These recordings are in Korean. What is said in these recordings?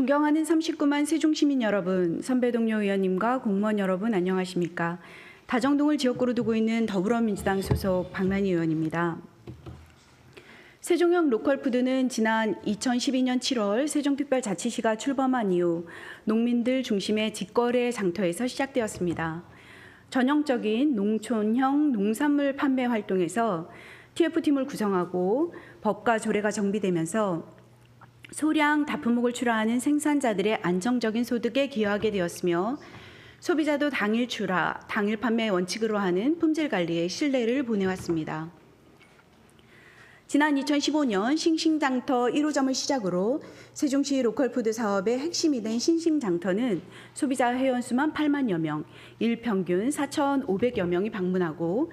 존경하는 39만 세종시민 여러분, 선배 동료 의원님과 공무원 여러분 안녕하십니까? 다정동을 지역구로 두고 있는 더불어민주당 소속 박난희 의원입니다. 세종형 로컬푸드는 지난 2012년 7월 세종특별자치시가 출범한 이후 농민들 중심의 직거래 장터에서 시작되었습니다. 전형적인 농촌형 농산물 판매 활동에서 TF팀을 구성하고 법과 조례가 정비되면서 소량 다품목을 출하하는 생산자들의 안정적인 소득에 기여하게 되었으며 소비자도 당일 출하, 당일 판매 원칙으로 하는 품질 관리에 신뢰를 보내왔습니다. 지난 2015년 싱싱장터 1호점을 시작으로 세종시 로컬푸드 사업의 핵심이 된 싱싱장터는 소비자 회원수만 8만여 명, 일평균 4,500여 명이 방문하고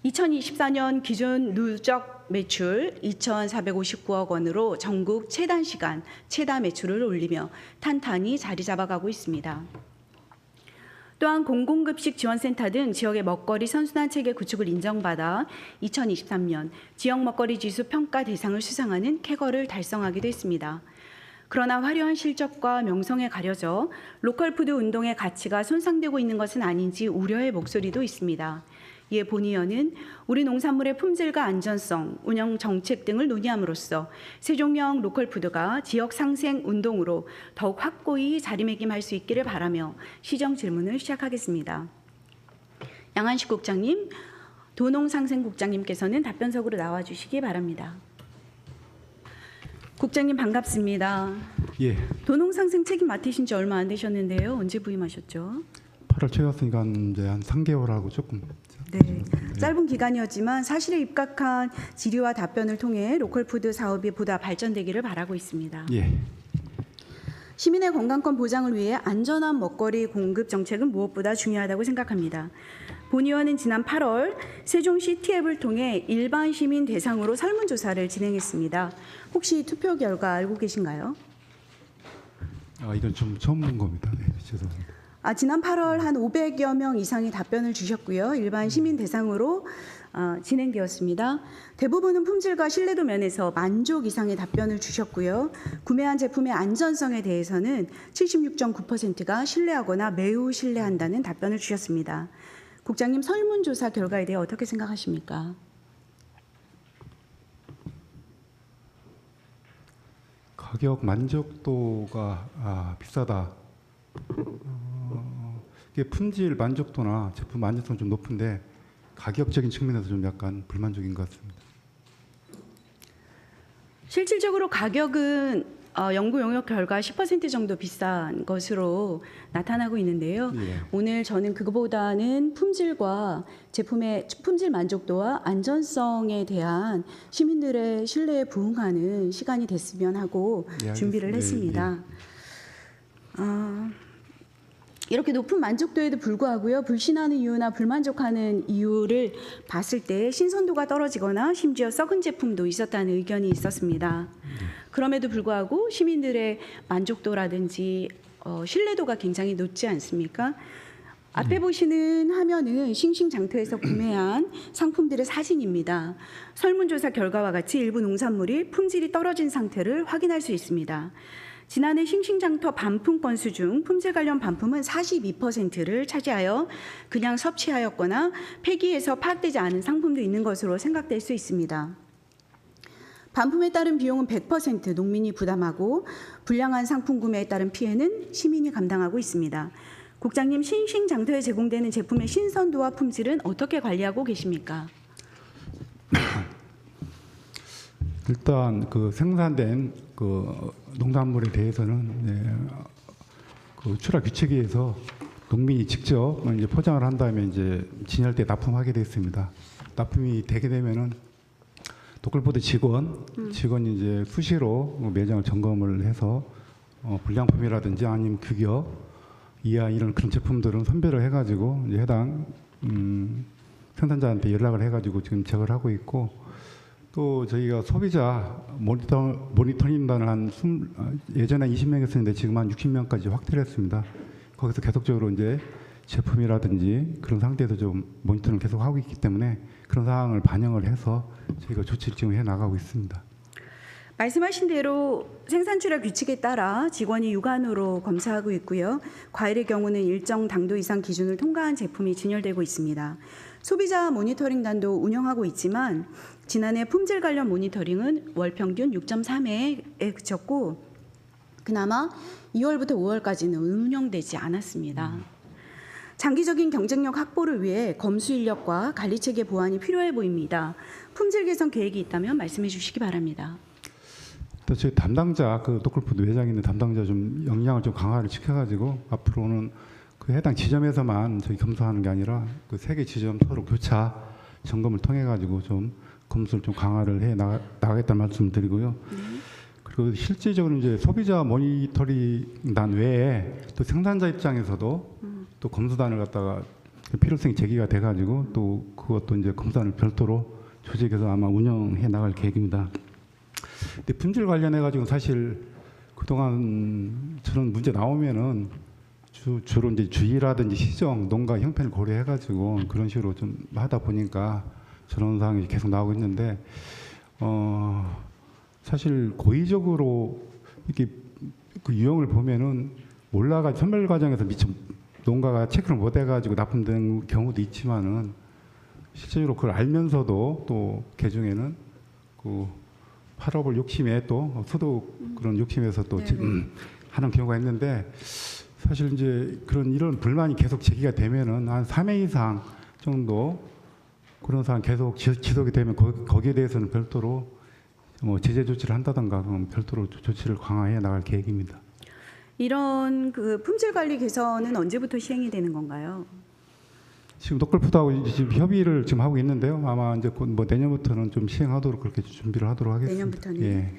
2024년 기준 누적 매출 2,459억 원으로 전국 최단시간 최다 매출을 올리며 탄탄히 자리 잡아가고 있습니다. 또한 공공급식 지원센터 등 지역의 먹거리 선순환 체계 구축을 인정받아 2023년 지역 먹거리 지수 평가 대상을 수상하는 쾌거를 달성하기도 했습니다. 그러나 화려한 실적과 명성에 가려져 로컬푸드 운동의 가치가 손상되고 있는 것은 아닌지 우려의 목소리도 있습니다. 이에 본 의원은 우리 농산물의 품질과 안전성, 운영 정책 등을 논의함으로써 세종형 로컬푸드가 지역 상생 운동으로 더욱 확고히 자리매김할 수 있기를 바라며 시정 질문을 시작하겠습니다. 양한식 국장님, 도농상생국장님께서는 답변석으로 나와주시기 바랍니다. 국장님 반갑습니다. 예. 도농상생 책임 맡으신 지 얼마 안 되셨는데요. 언제 부임하셨죠? 8월 초였으니까 이제 한 3개월하고 조금. 네, 짧은 기간이었지만 사실에 입각한 질의와 답변을 통해 로컬푸드 사업이 보다 발전되기를 바라고 있습니다. 예. 시민의 건강권 보장을 위해 안전한 먹거리 공급 정책은 무엇보다 중요하다고 생각합니다. 본 의원은 지난 8월 세종시 TF을 통해 일반 시민 대상으로 설문조사를 진행했습니다. 혹시 투표 결과 알고 계신가요? 이건 좀 처음 본 겁니다. 네, 죄송합니다. 지난 8월 한 500여 명 이상이 답변을 주셨고요. 일반 시민 대상으로 진행되었습니다. 대부분은 품질과 신뢰도 면에서 만족 이상의 답변을 주셨고요. 구매한 제품의 안전성에 대해서는 76.9%가 신뢰하거나 매우 신뢰한다는 답변을 주셨습니다. 국장님, 설문조사 결과에 대해 어떻게 생각하십니까? 가격 만족도가 비싸다. 이게 품질 만족도나 제품 안전성 좀 높은데 가격적인 측면에서 좀 약간 불만족인 것 같습니다. 실질적으로 가격은 연구 용역 결과 10% 정도 비싼 것으로 나타나고 있는데요. 예. 오늘 저는 그거보다는 품질과 제품의 품질 만족도와 안전성에 대한 시민들의 신뢰에 부응하는 시간이 됐으면 하고 예, 준비를 알겠습니다. 했습니다. 이렇게 높은 만족도에도 불구하고요, 불신하는 이유나 불만족하는 이유를 봤을 때 신선도가 떨어지거나 심지어 썩은 제품도 있었다는 의견이 있었습니다. 그럼에도 불구하고 시민들의 만족도라든지 신뢰도가 굉장히 높지 않습니까? 앞에 보시는 화면은 싱싱장터에서 구매한 상품들의 사진입니다. 설문조사 결과와 같이 일부 농산물이 품질이 떨어진 상태를 확인할 수 있습니다. 지난해 싱싱장터 반품 건수 중 품질 관련 반품은 42%를 차지하여 그냥 섭취하였거나 폐기해서 파악되지 않은 상품도 있는 것으로 생각될 수 있습니다. 반품에 따른 비용은 100% 농민이 부담하고 불량한 상품 구매에 따른 피해는 시민이 감당하고 있습니다. 국장님, 싱싱장터에 제공되는 제품의 신선도와 품질은 어떻게 관리하고 계십니까? 일단 그 생산된 그 농산물에 대해서는 그 출하 규칙에서 농민이 직접 이제 포장을 한 다음에 이제 진열대에 납품하게 되어 있습니다. 납품이 되게 되면은 로컬푸드 직원이 이제 수시로 매장을 점검을 해서 불량품이라든지 아니면 규격 이하 이런 그런 제품들은 선별을 해가지고 이제 해당 생산자한테 연락을 해가지고 지금 제거를 하고 있고. 또 저희가 소비자 모니터링단을 예전에 20명이었는데 지금 한 60명까지 확대를 했습니다. 거기서 계속적으로 이제 제품이라든지 그런 상태에서 좀 모니터링을 계속 하고 있기 때문에 그런 상황을 반영을 해서 저희가 조치를 지금 해 나가고 있습니다. 말씀하신 대로 생산출하 규칙에 따라 직원이 육안으로 검사하고 있고요. 과일의 경우는 일정 당도 이상 기준을 통과한 제품이 진열되고 있습니다. 소비자 모니터링단도 운영하고 있지만 지난해 품질 관련 모니터링은 월 평균 6.3회에 그쳤고 그나마 2월부터 5월까지는 운영되지 않았습니다. 장기적인 경쟁력 확보를 위해 검수 인력과 관리 체계 보완이 필요해 보입니다. 품질 개선 계획이 있다면 말씀해 주시기 바랍니다. 또 저희 담당자 그 노컬푸드 회장에 있는 담당자 좀 역량을 좀 강화를 시켜가지고 앞으로는 그 해당 지점에서만 저희 검사하는 게 아니라 그 세 개 지점 서로 교차 점검을 통해 가지고 좀 검수를 좀 강화를 해 나가겠다는 말씀을 드리고요. 그리고 실질적으로 이제 소비자 모니터링단 외에 또 생산자 입장에서도 또 검수단을 갖다가 필요성이 제기가 돼가지고 또 그것도 이제 검사를 별도로 조직해서 아마 운영해 나갈 계획입니다. 근데 품질 관련해 가지고 사실 그동안 저런 문제 나오면은 주로 이제 주의라든지 시정, 농가 형편을 고려해 가지고 그런 식으로 좀 하다 보니까 저런 상황이 계속 나오고 있는데 사실 고의적으로 이렇게 그 유형을 보면은 몰라가 선별 과정에서 미처 농가가 체크를 못 해가지고 납품된 경우도 있지만은 실제로 그걸 알면서도 또 개중에는 그 팔업을 욕심에 또 소득 그런 욕심에서 또 하는 경우가 있는데 사실 이제 이런 불만이 계속 제기가 되면은 한 3회 이상 정도 그런 상황 계속 지속이 되면 거기에 대해서는 별도로 뭐 제재 조치를 한다든가 그럼 별도로 조치를 강화해 나갈 계획입니다. 이런 그 품질 관리 개선은 언제부터 시행이 되는 건가요? 지금 노컬푸드하고 지금 협의를 지금 하고 있는데요. 아마 이제 곧 뭐 내년부터는 좀 시행하도록 그렇게 준비를 하도록 하겠습니다. 내년부터는. 예.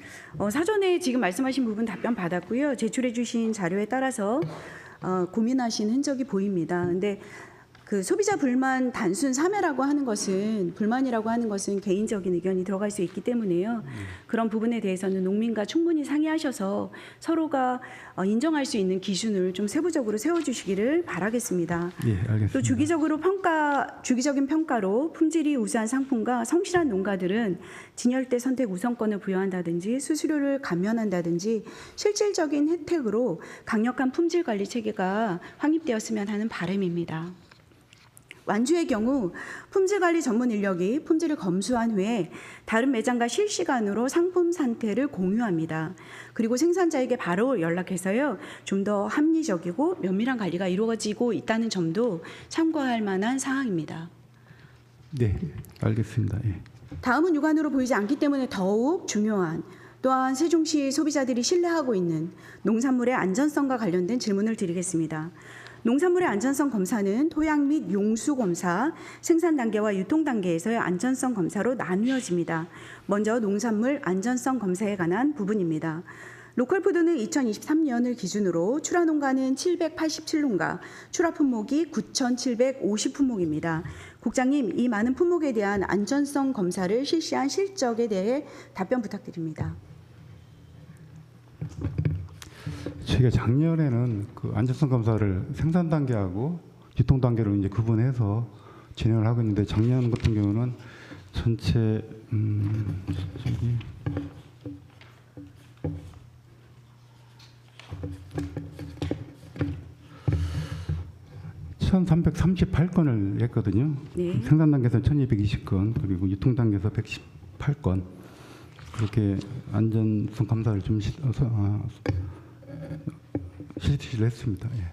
사전에 지금 말씀하신 부분 답변 받았고요. 제출해주신 자료에 따라서 고민하신 흔적이 보입니다. 근데 그 소비자 불만 단순 사매라고 하는 것은 불만이라고 하는 것은 개인적인 의견이 들어갈 수 있기 때문에요. 그런 부분에 대해서는 농민과 충분히 상의하셔서 서로가 인정할 수 있는 기준을 좀 세부적으로 세워주시기를 바라겠습니다. 예, 알겠습니다. 또 주기적인 평가로 품질이 우수한 상품과 성실한 농가들은 진열대 선택 우선권을 부여한다든지 수수료를 감면한다든지 실질적인 혜택으로 강력한 품질 관리 체계가 확립되었으면 하는 바람입니다. 완주의 경우 품질관리 전문 인력이 품질을 검수한 후에 다른 매장과 실시간으로 상품 상태를 공유합니다. 그리고 생산자에게 바로 연락해서요. 좀 더 합리적이고 면밀한 관리가 이루어지고 있다는 점도 참고할 만한 사항입니다. 네, 알겠습니다. 예. 다음은 육안으로 보이지 않기 때문에 더욱 중요한 또한 세종시 소비자들이 신뢰하고 있는 농산물의 안전성과 관련된 질문을 드리겠습니다. 농산물의 안전성 검사는 토양 및 용수 검사, 생산 단계와 유통 단계에서의 안전성 검사로 나뉘어집니다. 먼저 농산물 안전성 검사에 관한 부분입니다. 로컬푸드는 2023년을 기준으로 출하 농가는 787농가, 출하 품목이 9,750품목입니다. 국장님, 이 많은 품목에 대한 안전성 검사를 실시한 실적에 대해 답변 부탁드립니다. 저희가 작년에는 그 안전성 검사를 생산 단계하고 유통 단계로 이제 구분해서 진행을 하고 있는데 작년 같은 경우는 전체 1,338건을 했거든요. 네. 생산 단계에서 1,220건 그리고 유통 단계에서 118건 그렇게 안전성 검사를 좀 실시를 했습니다. 예.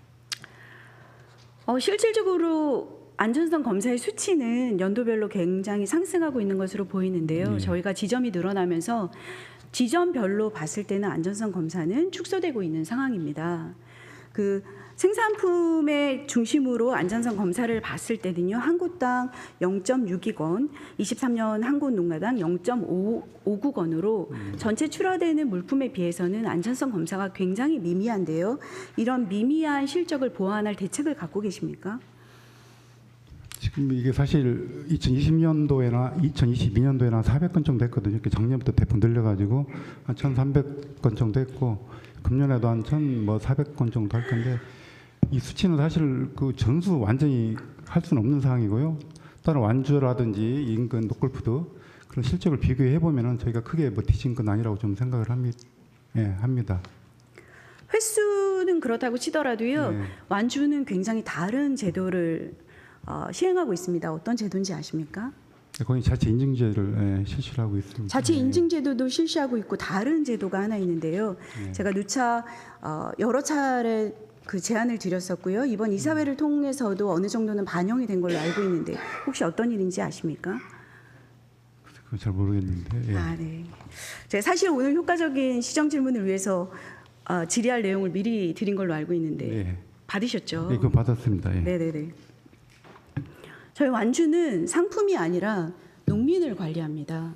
실질적으로 안전성 검사의 수치는 연도별로 굉장히 상승하고 있는 것으로 보이는데요. 네. 저희가 지점이 늘어나면서 지점별로 봤을 때는 안전성 검사는 축소되고 있는 상황입니다. 그 생산품의 중심으로 안전성 검사를 봤을 때는요. 한 곳당 0.62건, 23년 한 곳 농가당 0.59건으로 전체 출하되는 물품에 비해서는 안전성 검사가 굉장히 미미한데요. 이런 미미한 실적을 보완할 대책을 갖고 계십니까? 지금 이게 사실 2020년도에나 2022년도에나 400건 정도 했거든요. 작년부터 대폭 늘려가지고 한 1,300건 정도 했고 금년에도 한 1,400건 정도 할 건데 이 수치는 사실 그 전수 완전히 할 수는 없는 상황이고요. 다른 완주라든지 인근 노컬푸드 그런 실적을 비교해 보면은 저희가 크게 뭐 뒤진 건 아니라고 좀 생각을 합니다. 횟수는 그렇다고 치더라도요. 네. 완주는 굉장히 다른 제도를 시행하고 있습니다. 어떤 제도인지 아십니까? 거의 자체 인증제를 실시를 하고 있습니다. 자체 인증 제도도 실시하고 있고 다른 제도가 하나 있는데요. 제가 누차 여러 차례 그 제안을 드렸었고요. 이번 이사회를 통해서도 어느 정도는 반영이 된 걸로 알고 있는데 혹시 어떤 일인지 아십니까? 그건 잘 모르겠는데. 예. 아, 네. 제가 사실 오늘 효과적인 시정 질문을 위해서 질의할 내용을 미리 드린 걸로 알고 있는데 예. 받으셨죠? 예, 그건 받았습니다. 예. 네네네. 저희 완주는 상품이 아니라 농민을 관리합니다.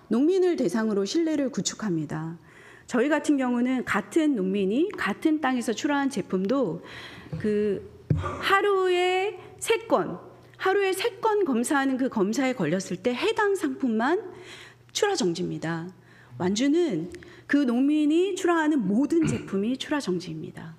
농민을 대상으로 신뢰를 구축합니다. 저희 같은 경우는 같은 농민이 같은 땅에서 출하한 제품도 그 하루에 3건 검사하는 그 검사에 걸렸을 때 해당 상품만 출하 정지입니다. 완주는 그 농민이 출하하는 모든 제품이 출하 정지입니다.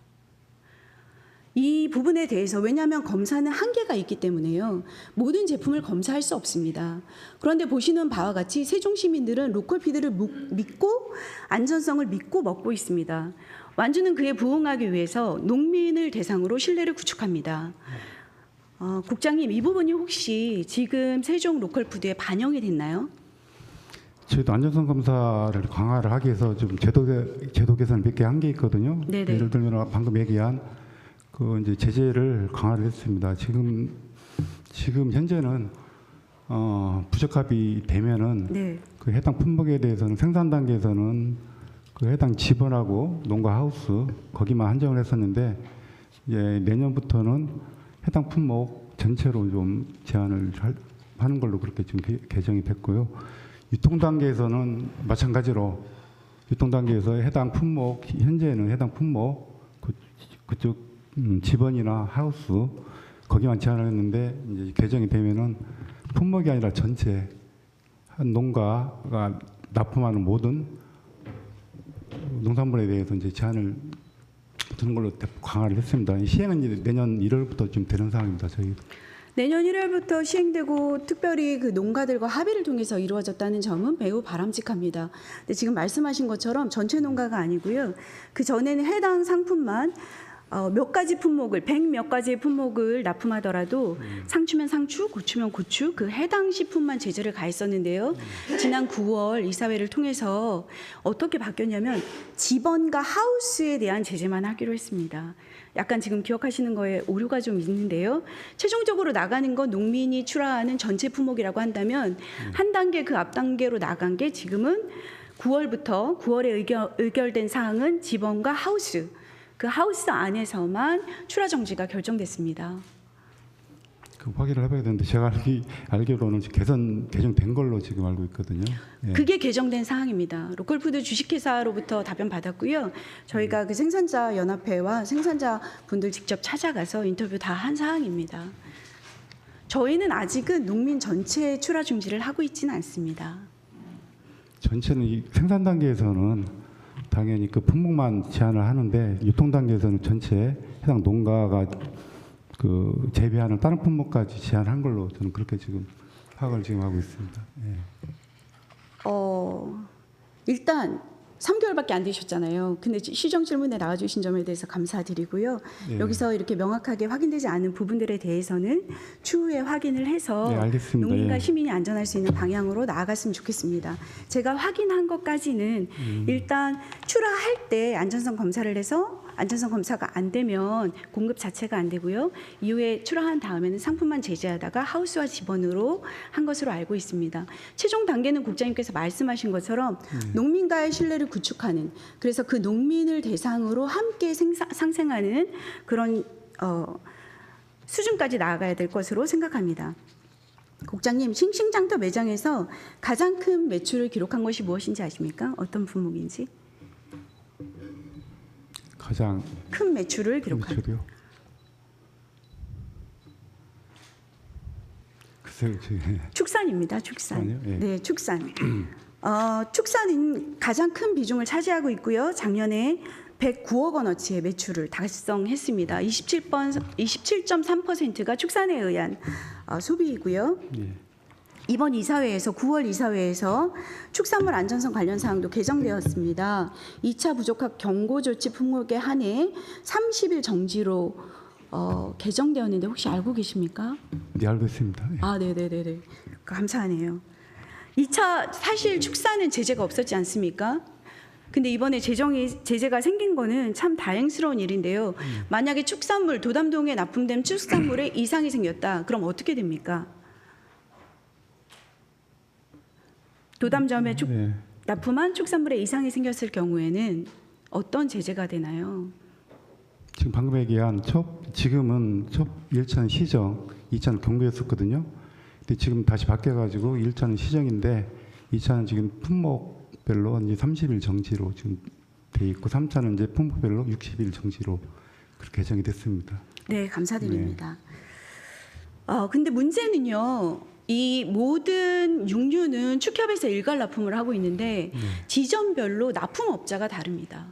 이 부분에 대해서 왜냐하면 검사는 한계가 있기 때문에요. 모든 제품을 검사할 수 없습니다. 그런데 보시는 바와 같이 세종 시민들은 로컬피드를 믿고 안전성을 믿고 먹고 있습니다. 완주는 그에 부응하기 위해서 농민을 대상으로 신뢰를 구축합니다. 국장님, 이 부분이 혹시 지금 세종 로컬푸드에 반영이 됐나요? 저희도 안전성 검사를 강화를 하기 위해서 좀 제도 개선을 몇 개 한 게 있거든요. 네네. 예를 들면 방금 얘기한 그 이제 제재를 강화를 했습니다. 지금 현재는 부적합이 되면은 네. 그 해당 품목에 대해서는 생산 단계에서는 그 해당 지번하고 농가 하우스 거기만 한정을 했었는데 이제 내년부터는 해당 품목 전체로 좀 제한을 하는 걸로 그렇게 지금 개정이 됐고요. 유통 단계에서는 마찬가지로 유통 단계에서 해당 품목 현재는 해당 품목 그쪽 지번이나 하우스 거기만 제한을 했는데 이제 개정이 되면은 품목이 아니라 전체 한 농가가 납품하는 모든 농산물에 대해서 이제 제한을 두는 걸로 강화를 했습니다. 시행은 이제 내년 1월부터 좀 되는 상황입니다. 저희. 내년 1월부터 시행되고 특별히 그 농가들과 합의를 통해서 이루어졌다는 점은 매우 바람직합니다. 근데 지금 말씀하신 것처럼 전체 농가가 아니고요. 그 전에는 해당 상품만 몇 가지 품목을 100몇 가지의 품목을 납품하더라도 상추면 상추, 고추면 고추 그 해당 식품만 제재를 가했었는데요. 지난 9월 이사회를 통해서 어떻게 바뀌었냐면 지번과 하우스에 대한 제재만 하기로 했습니다. 약간 지금 기억하시는 거에 오류가 좀 있는데요. 최종적으로 나가는 건 농민이 출하하는 전체 품목이라고 한다면 한 단계 그 앞 단계로 나간 게 지금은 9월에 의결된 사항은 지번과 하우스 그 하우스 안에서만 출하 정지가 결정됐습니다. 그 확인을 해봐야 되는데 제가 알기로는 개정된 걸로 지금 알고 있거든요. 예. 그게 개정된 사항입니다. 로컬푸드 주식회사로부터 답변 받았고요. 저희가 그 생산자 연합회와 생산자 분들 직접 찾아가서 인터뷰 다 한 사항입니다. 저희는 아직은 농민 전체 출하 중지를 하고 있지는 않습니다. 전체는 이 생산 단계에서는 당연히 그 품목만 제한을 하는데 유통 단계에서는 전체 해당 농가가 그 재배하는 다른 품목까지 제한한 걸로 저는 그렇게 지금 파악을 지금 하고 있습니다. 예. 일단 3개월밖에 안 되셨잖아요. 근데 시정 질문에 나와주신 점에 대해서 감사드리고요. 네. 여기서 이렇게 명확하게 확인되지 않은 부분들에 대해서는 추후에 확인을 해서 네, 알겠습니다. 농민과 예. 시민이 안전할 수 있는 방향으로 나아갔으면 좋겠습니다. 제가 확인한 것까지는 일단 출하할 때 안전성 검사를 해서 안전성 검사가 안 되면 공급 자체가 안 되고요. 이후에 출하한 다음에는 상품만 제재하다가 하우스와 지번으로 한 것으로 알고 있습니다. 최종 단계는 국장님께서 말씀하신 것처럼 농민과의 신뢰를 구축하는 그래서 그 농민을 대상으로 함께 상생하는 그런 수준까지 나아가야 될 것으로 생각합니다. 국장님, 싱싱장터 매장에서 가장 큰 매출을 기록한 것이 무엇인지 아십니까? 어떤 품목인지? 가장 큰 매출을 기록한 매출이요? 글쎄요, 축산입니다. 축산. 축산이요? 예. 네, 축산. 축산은 가장 큰 비중을 차지하고 있고요. 작년에 109억 원어치의 매출을 달성했습니다. 27.3%가 축산에 의한 소비이고요. 예. 이번 이사회에서 9월 이사회에서 축산물 안전성 관련 사항도 개정되었습니다. 2차 부적합 경고 조치 품목에 한해 30일 정지로 개정되었는데 혹시 알고 계십니까? 네, 알고 있습니다. 예. 아, 네네네네. 감사하네요. 2차 사실 축사는 제재가 없었지 않습니까? 근데 이번에 제재가 생긴 거는 참 다행스러운 일인데요. 만약에 축산물, 도담동에 납품된 축산물에 이상이 생겼다. 그럼 어떻게 됩니까? 도담점에 네. 납품한 축산물에 이상이 생겼을 경우에는 어떤 제재가 되나요? 지금 방금 얘기한 지금은 첫 1차는 시정, 2차는 경고였었거든요. 근데 지금 다시 바뀌어가지고 1차는 시정인데 2차는 지금 품목별로 이제 30일 정지로 지금 돼 있고 3차는 이제 품목별로 60일 정지로 그렇게 개정이 됐습니다. 네, 감사드립니다. 근데 문제는요. 이 모든 육류는 축협에서 일괄 납품을 하고 있는데 지점별로 납품업자가 다릅니다.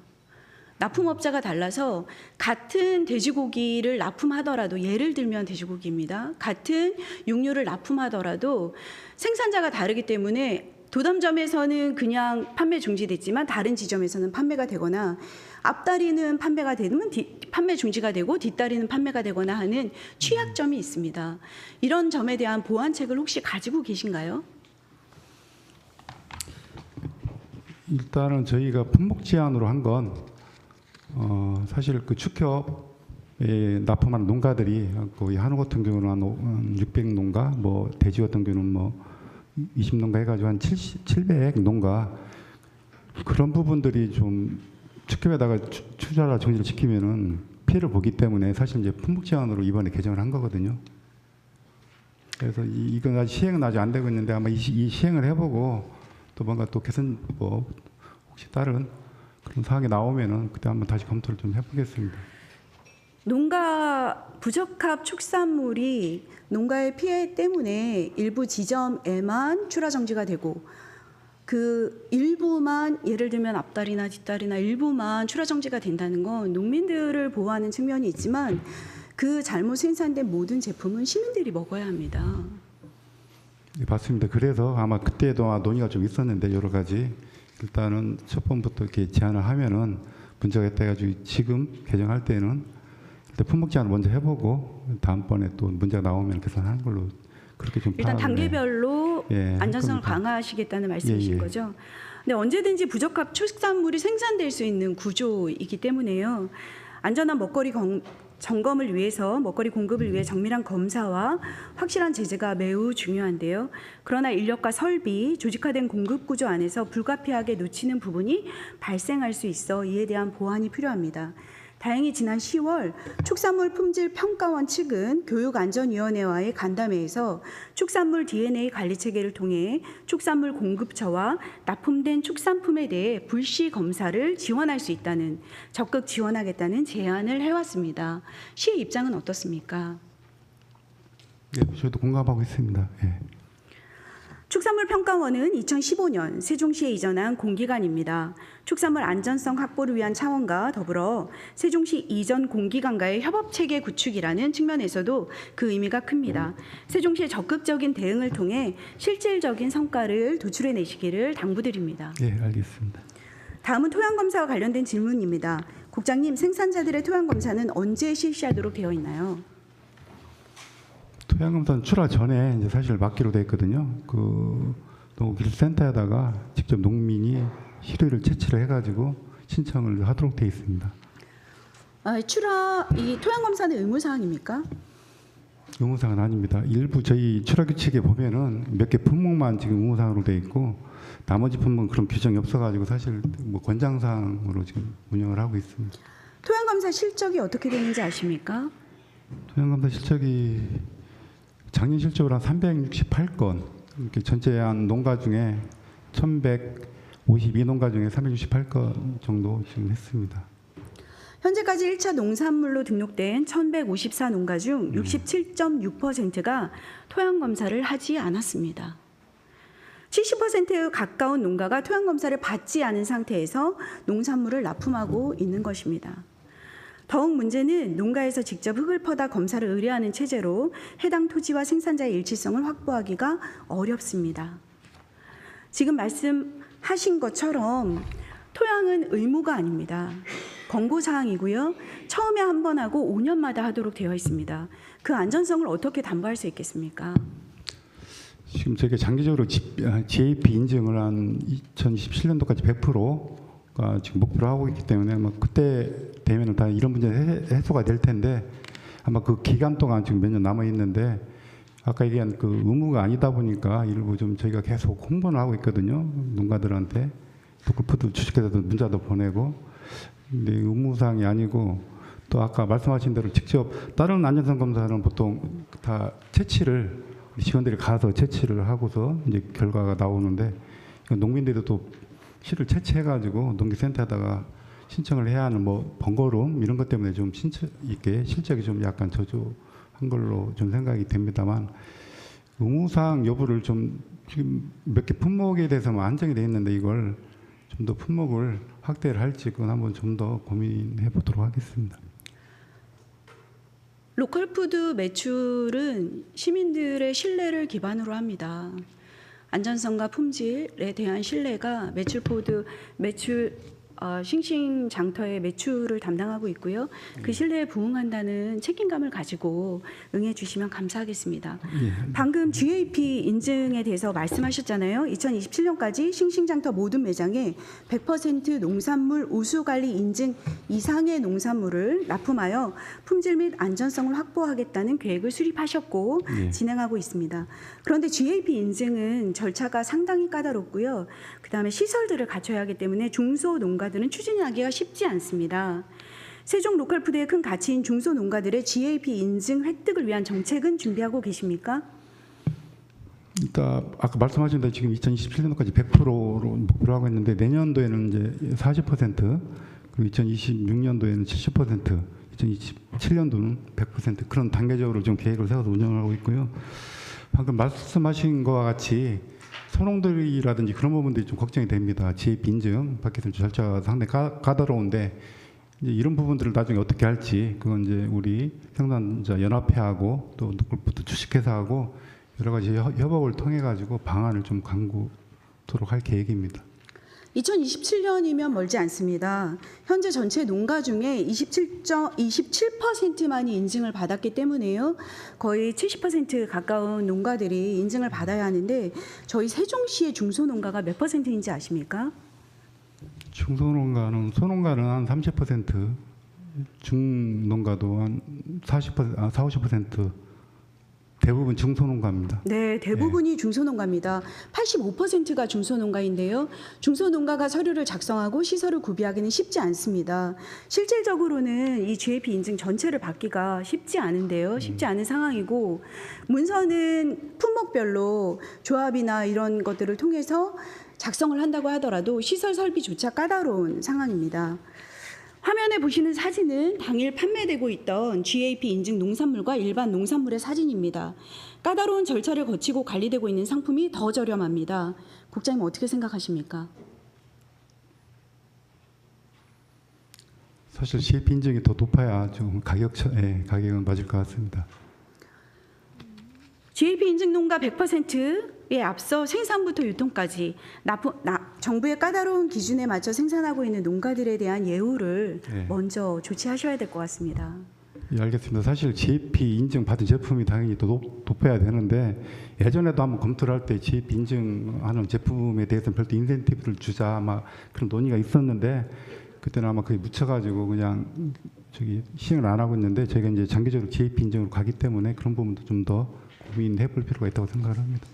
납품업자가 달라서 같은 돼지고기를 납품하더라도 예를 들면 돼지고기입니다. 같은 육류를 납품하더라도 생산자가 다르기 때문에 도담점에서는 그냥 판매 중지됐지만 다른 지점에서는 판매가 되거나 앞다리는 판매가 되면 판매 중지가 되고 뒷다리는 판매가 되거나 하는 취약점이 있습니다. 이런 점에 대한 보완책을 혹시 가지고 계신가요? 일단은 저희가 품목 제한으로 한 건 사실 그 축협에 납품하는 농가들이 거의 한우 같은 경우는 한 600농가, 뭐 돼지 같은 경우는 뭐 20농가 해가지고 한 700농가 그런 부분들이 좀 축협에다가 추자라 정지를 지키면은 피해를 보기 때문에 사실 이제 품목 제한으로 이번에 개정을 한 거거든요. 그래서 이건 아직 시행은 아직 안 되고 있는데 아마 이 시행을 해보고 또 뭔가 또 개선 뭐 혹시 다른 그런 사항이 나오면은 그때 한번 다시 검토를 좀 해보겠습니다. 농가 부적합 축산물이 농가의 피해 때문에 일부 지점에만 출하 정지가 되고 그 일부만 예를 들면 앞다리나 뒷다리나 일부만 출하 정지가 된다는 건 농민들을 보호하는 측면이 있지만 그 잘못 생산된 모든 제품은 시민들이 먹어야 합니다. 네, 맞습니다. 그래서 아마 그때도 논의가 좀 있었는데 여러 가지 일단은 첫 번부터 이렇게 제안을 하면은 문제가 있다 해가지고 지금 개정할 때는 일단 품목 제한을 먼저 해보고 다음번에 또 문제가 나오면 개선하는 걸로 그렇게 좀 일단 단계별로 예, 안전성을 겁니다. 강화하시겠다는 말씀이신 예. 거죠? 근데 언제든지 부적합 축산물이 생산될 수 있는 구조이기 때문에요. 안전한 먹거리 점검을 위해서 먹거리 공급을 위해 정밀한 검사와 확실한 제재가 매우 중요한데요. 그러나 인력과 설비, 조직화된 공급 구조 안에서 불가피하게 놓치는 부분이 발생할 수 있어 이에 대한 보완이 필요합니다. 다행히 지난 10월 축산물 품질 평가원 측은 교육안전위원회와의 간담회에서 축산물 DNA 관리 체계를 통해 축산물 공급처와 납품된 축산품에 대해 불시 검사를 지원할 수 있다는 적극 지원하겠다는 제안을 해왔습니다. 시의 입장은 어떻습니까? 네, 저도 공감하고 있습니다. 예. 축산물 평가원은 2015년 세종시에 이전한 공기관입니다. 축산물 안전성 확보를 위한 차원과 더불어 세종시 이전 공기관과의 협업체계 구축이라는 측면에서도 그 의미가 큽니다. 세종시의 적극적인 대응을 통해 실질적인 성과를 도출해내시기를 당부드립니다. 예, 알겠습니다. 다음은 토양검사와 관련된 질문입니다. 국장님, 생산자들의 토양검사는 언제 실시하도록 되어 있나요? 토양검사는 출하 전에 이제 사실 맡기로 돼 있거든요. 그 농업기술센터에다가 직접 농민이 실의를 채취를 해가지고 신청을 하도록 돼 있습니다. 이 토양검사는 의무사항입니까? 의무사항은 아닙니다. 일부 저희 출하 규칙에 보면은 몇 개 품목만 지금 의무사항으로 돼 있고 나머지 품목은 그런 규정이 없어가지고 사실 뭐 권장사항으로 지금 운영을 하고 있습니다. 토양검사 실적이 어떻게 되는지 아십니까? 토양검사 실적이 작년 실적으로 한 368건, 이렇게 전체 한 농가 중에 1,152농가 중에 368건 정도 지금 했습니다. 현재까지 1차 농산물로 등록된 1,154농가 중 67.6%가 토양검사를 하지 않았습니다. 70% 가까운 농가가 토양검사를 받지 않은 상태에서 농산물을 납품하고 있는 것입니다. 더욱 문제는 농가에서 직접 흙을 퍼다 검사를 의뢰하는 체제로 해당 토지와 생산자의 일치성을 확보하기가 어렵습니다. 지금 말씀하신 것처럼 토양은 의무가 아닙니다. 권고사항이고요. 처음에 한 번 하고 5년마다 하도록 되어 있습니다. 그 안전성을 어떻게 담보할 수 있겠습니까? 지금 저희가 장기적으로 GAP 인증을 한 2027년도까지 100%가 지금 목표로 하고 있기 때문에 뭐 그때 되면은 다 이런 문제 해소가 될 텐데 아마 그 기간 동안 지금 몇 년 남아 있는데 아까 얘기한 그 의무가 아니다 보니까 일부 좀 저희가 계속 홍보를 하고 있거든요. 농가들한테 노컬푸드 주식회사도 문자도 보내고 근데 의무사항이 아니고 또 아까 말씀하신 대로 직접 다른 안전성 검사는 보통 다 채취를 직원들이 가서 채취를 하고서 이제 결과가 나오는데 농민들도 또 실을 채취해가지고 농기센터에다가 신청을 해야 하는 뭐 번거로움 이런 것 때문에 좀 이게 실적이 좀 약간 저조한 걸로 좀 생각이 됩니다만 의무사항 여부를 좀 지금 몇 개 품목에 대해서만 한정이 돼 있는데 이걸 좀 더 품목을 확대를 할지 그건 한번 좀 더 고민해 보도록 하겠습니다. 로컬푸드 매출은 시민들의 신뢰를 기반으로 합니다. 안전성과 품질에 대한 신뢰가 매출 싱싱 장터의 매출을 담당하고 있고요. 그 신뢰에 부응한다는 책임감을 가지고 응해 주시면 감사하겠습니다. 방금 GAP 인증에 대해서 말씀하셨잖아요. 2027년까지 싱싱 장터 모든 매장에 100% 농산물 우수관리 인증 이상의 농산물을 납품하여 품질 및 안전성을 확보하겠다는 계획을 수립하셨고 진행하고 있습니다. 그런데 GAP 인증은 절차가 상당히 까다롭고요. 그다음에 시설들을 갖춰야 하기 때문에 중소농가들은 추진하기가 쉽지 않습니다. 세종 로컬푸드의 큰 가치인 중소농가들의 GAP 인증 획득을 위한 정책은 준비하고 계십니까? 일단 아까 말씀하신 대로 지금 2027년도까지 100%로 목표로 하고 있는데 내년도에는 이제 40%, 그리고 2026년도에는 70%, 2027년도는 100% 그런 단계적으로 좀 계획을 세워서 운영하고 있고요. 방금 말씀하신 것과 같이 소농들이라든지 그런 부분들이 좀 걱정이 됩니다. GAP 인증 받기 위해서 절차가 상당히 까다로운데 이제 이런 부분들을 나중에 어떻게 할지 그건 이제 우리 생산자 연합회하고 또 노컬푸드 주식회사하고 여러 가지 협업을 통해 가지고 방안을 좀 강구토록 할 계획입니다. 2027년이면 멀지 않습니다. 현재 전체 농가 중에 27%만이 인증을 받았기 때문에요. 거의 70% 가까운 농가들이 인증을 받아야 하는데 저희 세종시의 중소농가가 몇 %인지 아십니까? 중소농가는 소농가는 한 30%, 중농가도 한 40%, 대부분 중소농가입니다. 네, 대부분이 중소농가입니다. 85%가 중소농가인데요. 중소농가가 서류를 작성하고 시설을 구비하기는 쉽지 않습니다. 실질적으로는 이 GAP 인증 전체를 받기가 쉽지 않은데요. 쉽지 않은 상황이고 문서는 품목별로 조합이나 이런 것들을 통해서 작성을 한다고 하더라도 시설 설비조차 까다로운 상황입니다. 화면에 보시는 사진은 당일 판매되고 있던 GAP 인증 농산물과 일반 농산물의 사진입니다. 까다로운 절차를 거치고 관리되고 있는 상품이 더 저렴합니다. 국장님 어떻게 생각하십니까? 사실 GAP 인증이 더 높아야 좀 가격은 맞을 것 같습니다. GAP 인증 농가 100%에 앞서 생산부터 유통까지 정부의 까다로운 기준에 맞춰 생산하고 있는 농가들에 대한 예우를 먼저 조치하셔야 될 것 같습니다. 예, 알겠습니다. 사실 GAP 인증 받은 제품이 당연히 더 높아야 되는데 예전에도 한번 검토를 할 때 GAP 인증하는 제품에 대해서는 별도 인센티브를 주자 아마 그런 논의가 있었는데 그때는 아마 그게 묻혀가지고 그냥 시행을 안 하고 있는데 저희가 이제 장기적으로 GAP 인증으로 가기 때문에 그런 부분도 좀 더 고민해 볼 필요가 있다고 생각을 합니다.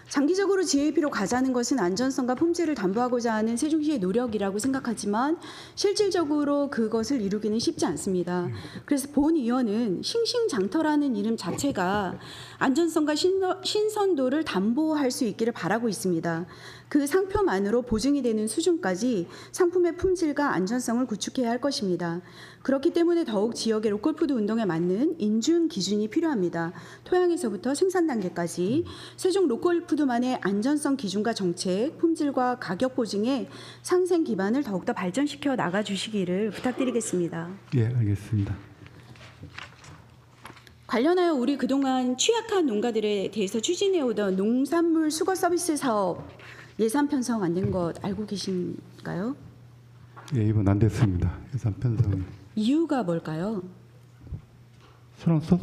장기적으로 GAP로 가자는 것은 안전성과 품질을 담보하고자 하는 세종시의 노력이라고 생각하지만 실질적으로 그것을 이루기는 쉽지 않습니다. 그래서 본 의원은 싱싱장터라는 이름 자체가 안전성과 신선도를 담보할 수 있기를 바라고 있습니다. 그 상표만으로 보증이 되는 수준까지 상품의 품질과 안전성을 구축해야 할 것입니다. 그렇기 때문에 더욱 지역의 로컬푸드 운동에 맞는 인증 기준이 필요합니다. 토양에서부터 생산 단계까지 세종 로컬푸드만의 안전성 기준과 정책, 품질과 가격 보증의 상생 기반을 더욱더 발전시켜 나가주시기를 부탁드리겠습니다. 예, 알겠습니다. 관련하여 우리 그동안 취약한 농가들에 대해서 추진해오던 농산물 수거 서비스 사업 예산 편성 안 된 것 알고 계신가요? 예, 이번 안 됐습니다. 예산 편성. 이유가 뭘까요?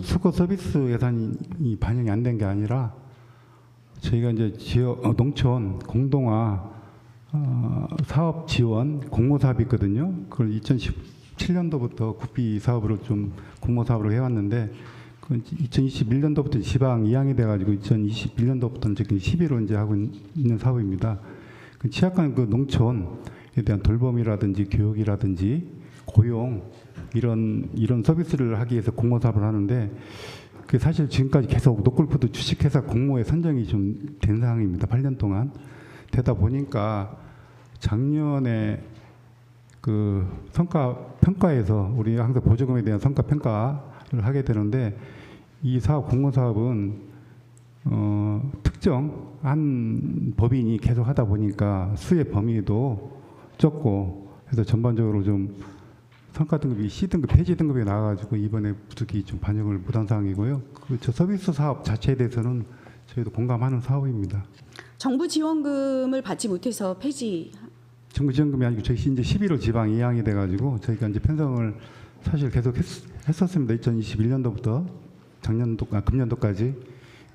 수거 서비스 예산이 반영이 안 된 게 아니라 저희가 이제 지역 농촌 공동화 사업 지원 공모 사업이 있거든요. 그걸 2017년도부터 구비 사업으로 좀 공모 사업으로 해왔는데 2021년도부터 지방 이양이 돼가지고 2021년도부터는 지금 11호 이제 하고 있는 사업입니다. 그 취약한 그 농촌에 대한 돌봄이라든지 교육이라든지 고용 이런 서비스를 하기 위해서 공모 사업을 하는데 그 사실 지금까지 계속 노컬푸드 주식회사 공모에 선정이 좀 된 상황입니다. 8년 동안 되다 보니까 작년에 그 성과 평가에서 우리 항상 보조금에 대한 성과 평가를 하게 되는데 이 사업 공모 사업은 특정한 법인이 계속 하다 보니까 수혜 범위도 적고 해서 전반적으로 좀 성과 등급이 C등급 폐지 등급에 나와가지고 이번에 부득이 좀 반영을 못한 상황이고요. 저 서비스 사업 자체에 대해서는 저희도 공감하는 사업입니다. 정부 지원금을 받지 못해서 폐지. 정부 지원금이 아니고 저희 이제 11월 지방 이양이 돼가지고 저희가 이제 편성을 사실 계속 했었습니다. 2021년도부터 금년도까지.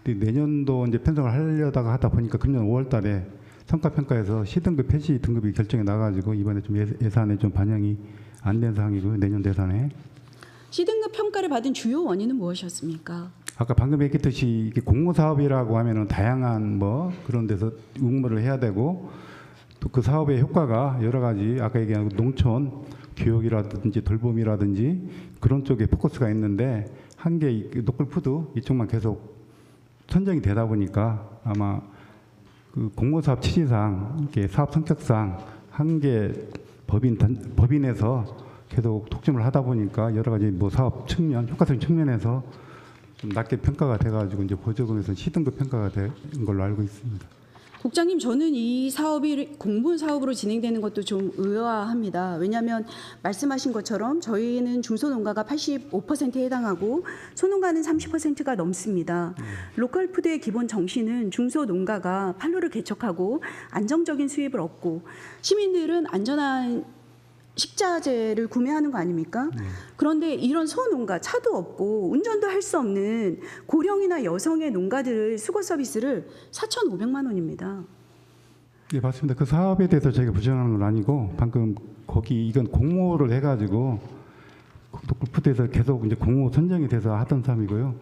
근데 내년도 이제 편성을 하려다가 하다 보니까 금년 5월달에 성과평가에서 C등급 폐지 등급이 결정이 나가지고 이번에 좀 예산에 좀 반영이 안 된 상황이고요. 내년 예산에. C등급 평가를 받은 주요 원인은 무엇이었습니까? 아까 방금 얘기했듯이 이게 공모 사업이라고 하면은 다양한 뭐 그런 데서 응모를 해야 되고 또 그 사업의 효과가 여러 가지 아까 얘기한 농촌 교육이라든지 돌봄이라든지 그런 쪽에 포커스가 있는데 한개 노컬푸드 이쪽만 계속 선정이 되다 보니까 아마 그 공모사업 취지상 이렇게 사업 성격상 한 개 법인에서 계속 독점을 하다 보니까 여러 가지 뭐 사업 측면 효과성 측면에서 좀 낮게 평가가 돼가지고 이제 보조금에서 C등급 평가가 된 걸로 알고 있습니다. 국장님, 저는 이 사업이 공분 사업으로 진행되는 것도 좀 의아합니다. 왜냐하면 말씀하신 것처럼 저희는 중소농가가 85%에 해당하고 소농가는 30%가 넘습니다. 로컬푸드의 기본 정신은 중소농가가 판로를 개척하고 안정적인 수입을 얻고 시민들은 안전한 식자재를 구매하는 거 아닙니까? 그런데 이런 소농가, 차도 없고 운전도 할 수 없는 고령이나 여성의 농가들 수거 서비스를 4,500만 원입니다. 네, 맞습니다. 그 사업에 대해서 저희가 부정하는 건 아니고 방금 거기 이건 공모를 해가지고 노컬푸드에서 계속 이제 공모 선정이 돼서 하던 사업이고요.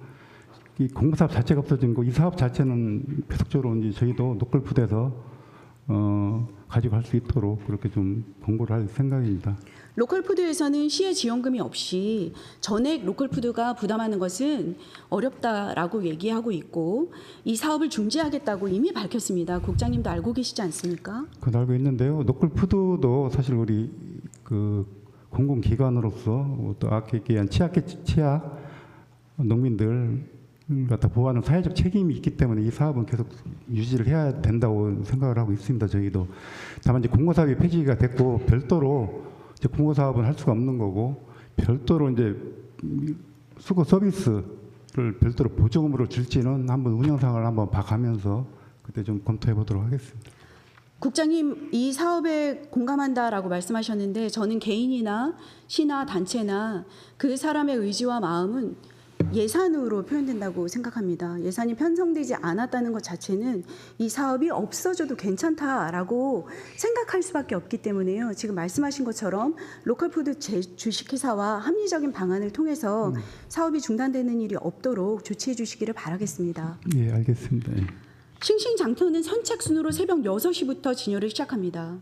이 공모 사업 자체가 없어진 거, 이 사업 자체는 계속적으로 이제 저희도 노컬푸드에서 가지고 할 수 있도록 그렇게 좀 공고를 할 생각입니다. 로컬푸드에서는 시의 지원금이 없이 전액 로컬푸드가 부담하는 것은 어렵다라고 얘기하고 있고 이 사업을 중지하겠다고 이미 밝혔습니다. 국장님도 알고 계시지 않습니까? 그건 알고 있는데요. 노컬푸드도 사실 우리 그 공공기관으로서 또 아까 얘기한 취약 농민들 갖다 보호하는 사회적 책임이 있기 때문에 이 사업은 계속 유지를 해야 된다고 생각을 하고 있습니다. 저희도 다만 이제 공모사업이 폐지가 됐고 별도로 이제 공모사업은 할 수가 없는 거고 별도로 이제 수거 서비스를 별도로 보조금으로 줄지는 한번 운영상을 한번 봐가면서 그때 좀 검토해 보도록 하겠습니다. 국장님, 이 사업에 공감한다라고 말씀하셨는데 저는 개인이나 시나 단체나 그 사람의 의지와 마음은 예산으로 표현된다고 생각합니다. 예산이 편성되지 않았다는 것 자체는 이 사업이 없어져도 괜찮다라고 생각할 수밖에 없기 때문에요. 지금 말씀하신 것처럼 로컬푸드 주식회사와 합리적인 방안을 통해서 사업이 중단되는 일이 없도록 조치해 주시기를 바라겠습니다. 예, 알겠습니다. 싱싱장터는 선착순으로 새벽 6시부터 진열을 시작합니다.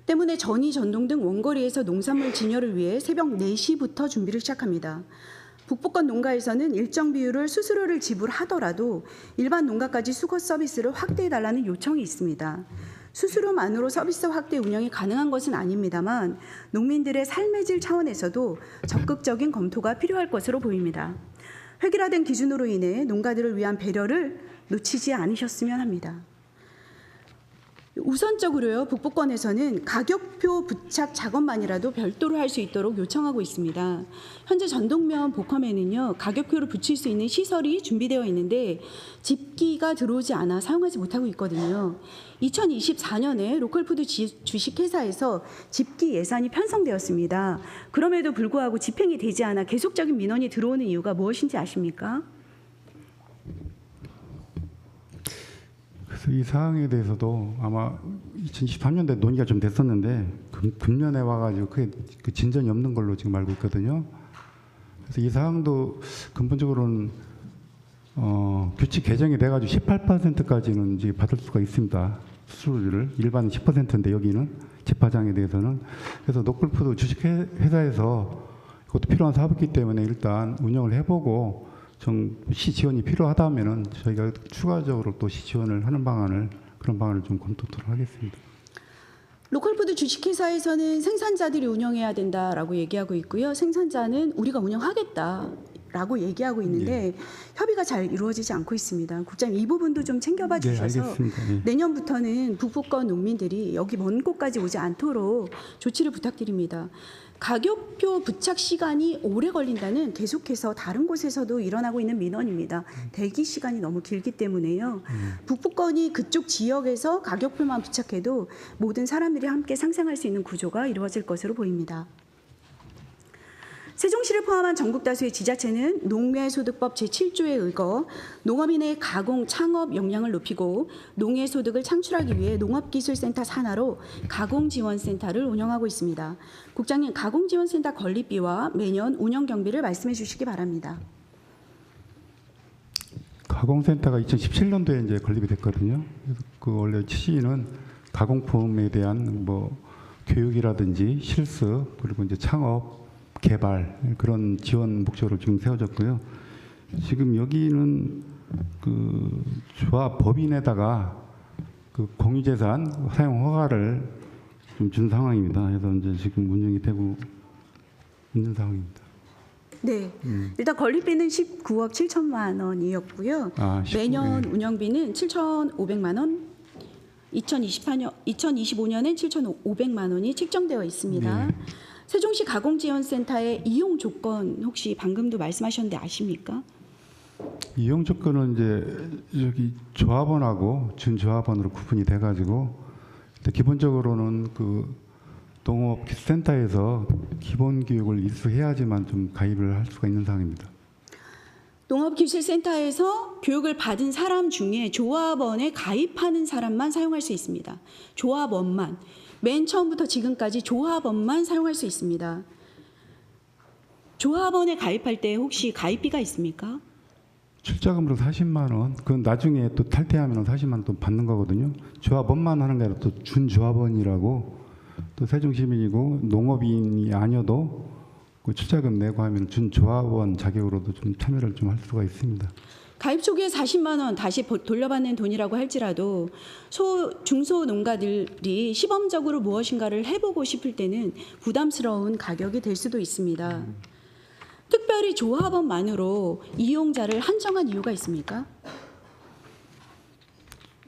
때문에 전이, 전동 등 원거리에서 농산물 진열을 위해 새벽 4시부터 준비를 시작합니다. 북부권 농가에서는 일정 비율을 수수료를 지불하더라도 일반 농가까지 수거 서비스를 확대해달라는 요청이 있습니다. 수수료만으로 서비스 확대 운영이 가능한 것은 아닙니다만 농민들의 삶의 질 차원에서도 적극적인 검토가 필요할 것으로 보입니다. 획일화된 기준으로 인해 농가들을 위한 배려를 놓치지 않으셨으면 합니다. 우선적으로요, 북부권에서는 가격표 부착 작업만이라도 별도로 할 수 있도록 요청하고 있습니다. 현재 전동면 복험에는요, 가격표를 붙일 수 있는 시설이 준비되어 있는데 집기가 들어오지 않아 사용하지 못하고 있거든요. 2024년에 로컬푸드 주식회사에서 집기 예산이 편성되었습니다. 그럼에도 불구하고 집행이 되지 않아 계속적인 민원이 들어오는 이유가 무엇인지 아십니까? 그래서 이 사항에 대해서도 아마 2023년도에 논의가 좀 됐었는데 금년에 와가지고 크게 그 진전이 없는 걸로 지금 알고 있거든요. 그래서 이 사항도 근본적으로는 규칙 개정이 돼가지고 18%까지는 이제 받을 수가 있습니다. 수수료를 일반 10%인데 여기는 집화장에 대해서는 그래서 노클푸드 주식회사에서 그것도 필요한 사업이기 때문에 일단 운영을 해보고 시 지원이 필요하다면은 저희가 추가적으로 또 시 지원을 하는 그런 방안을 좀 검토토록 하겠습니다. 로컬푸드 주식회사에서는 생산자들이 운영해야 된다라고 얘기하고 있고요. 생산자는 우리가 운영하겠다라고 얘기하고 있는데 협의가 잘 이루어지지 않고 있습니다. 국장님 이 부분도 좀 챙겨봐 주셔서 알겠습니다. 내년부터는 북부권 농민들이 여기 먼 곳까지 오지 않도록 조치를 부탁드립니다. 가격표 부착 시간이 오래 걸린다는 계속해서 다른 곳에서도 일어나고 있는 민원입니다. 대기 시간이 너무 길기 때문에요. 북부권이 그쪽 지역에서 가격표만 부착해도 모든 사람들이 함께 상생할 수 있는 구조가 이루어질 것으로 보입니다. 세종시를 포함한 전국 다수의 지자체는 농해소득법 제7조에 의거 농업인의 가공, 창업 역량을 높이고 농해소득을 창출하기 위해 농업기술센터 산하로 가공지원센터를 운영하고 있습니다. 국장님, 가공지원센터 건립비와 매년 운영 경비를 말씀해 주시기 바랍니다. 가공센터가 2017년도에 이제 건립이 됐거든요. 그래서 그 원래 취지는 가공품에 대한 뭐 교육이라든지 실습 그리고 이제 창업 개발 그런 지원 목적으로 지금 세워졌고요. 지금 여기는 그 조합 법인에다가 그 공유재산 사용 허가를 좀 준 상황입니다. 그래서 이제 지금 운영이 되고 있는 상황입니다. 네, 일단 건립비는 19억 7천만 원이었고요. 매년 운영비는 7,500만 원. 2025년엔 7,500만 원이 책정되어 있습니다. 세종시 가공지원센터의 이용 조건 혹시 방금도 말씀하셨는데 아십니까? 이용 조건은 이제 여기 조합원하고 준조합원으로 구분이 돼가지고 기본적으로는 그 농업기술센터에서 기본 교육을 이수해야지만 좀 가입을 할 수가 있는 상황입니다. 농업기술센터에서 교육을 받은 사람 중에 조합원에 가입하는 사람만 사용할 수 있습니다. 조합원만. 맨 처음부터 지금까지 조합원만 사용할 수 있습니다. 조합원에 가입할 때 혹시 가입비가 있습니까? 출자금으로 40만 원. 그건 나중에 또 탈퇴하면 40만 원 또 받는 거거든요. 조합원만 하는 게 아니라 또 준조합원이라고 또 세종시민이고 농업인이 아니어도 그 출자금 내고 하면 준조합원 자격으로도 좀 참여를 좀 할 수가 있습니다. 가입 초기에 40만 원 다시 돌려받는 돈이라고 할지라도 중소농가들이 시범적으로 무엇인가를 해보고 싶을 때는 부담스러운 가격이 될 수도 있습니다. 특별히 조합원만으로 이용자를 한정한 이유가 있습니까?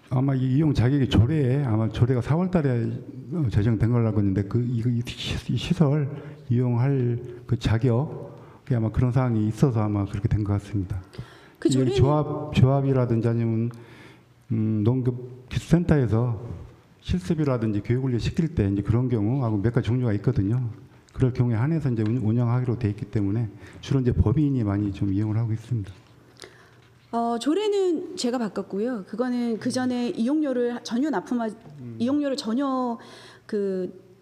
아마 이 이용 자격이 조례가 4월달에 제정된 걸로 알고 있는데 이 시설 이용할 그 자격이 아마 그런 사항이 있어서 아마 그렇게 된 것 같습니다. 그 조례는 조합이라든지 아니면 농업기술센터에서 실습이라든지 교육을 시킬 때 이제 그런 경우하고 몇 가지 종류가 있거든요. 그럴 경우에 한해서 이제 운영하기로 돼 있기 때문에 주로 이제 법인이 많이 좀 이용을 하고 있습니다. 조례는 제가 바꿨고요. 그거는 그 전에 이용료를 전혀